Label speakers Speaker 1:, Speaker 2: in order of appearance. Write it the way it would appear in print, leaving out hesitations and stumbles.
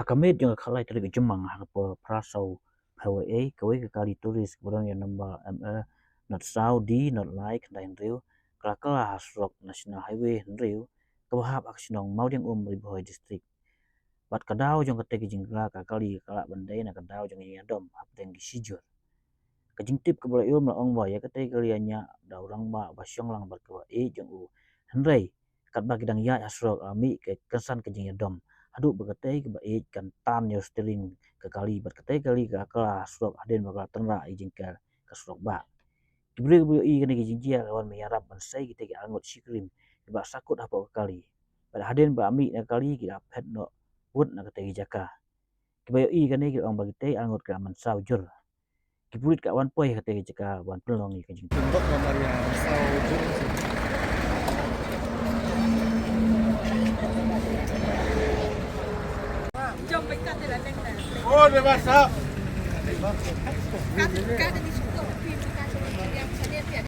Speaker 1: Hakamit yung kalay talaga jemang hangpo prasaw Hawaii kawai ke kali tulis kemudian yang number not Saudi not like lain riu kelakala hasrok national highway riu kawahap aksinong mauding riboy district bat kadau jong kate jingla kali kala bandai na kadau jong yadom hapdeng gisijur kajingtip ke boleh la ong ba ya kate kalianya daurang ba basyong lang bat kwa jong u hendrai kat ba kidang ya hasrok ami ke kesan ke jing yadom adu berkatai ke baik kan tam yo steering ke kali berkatai kali ke akala hasrok aden bakal tenra ijing ke kasrok ba diberi bu i kene ijing dia kawan meyarap bansai kita ke angot sikrim ba sakut apa kali pada haden ba ami na kali kita pet no put na kate jaka kibayo i kene ki ong bagi te angot ke aman saujur kipulit ka wan poi kate jaka wan pelong i kajing
Speaker 2: Tunduk gambar yang saujur.
Speaker 3: Jom mereka telah dengar.
Speaker 2: Oh, dia masak.
Speaker 3: Kan di situ, tapi mereka yang saya lihat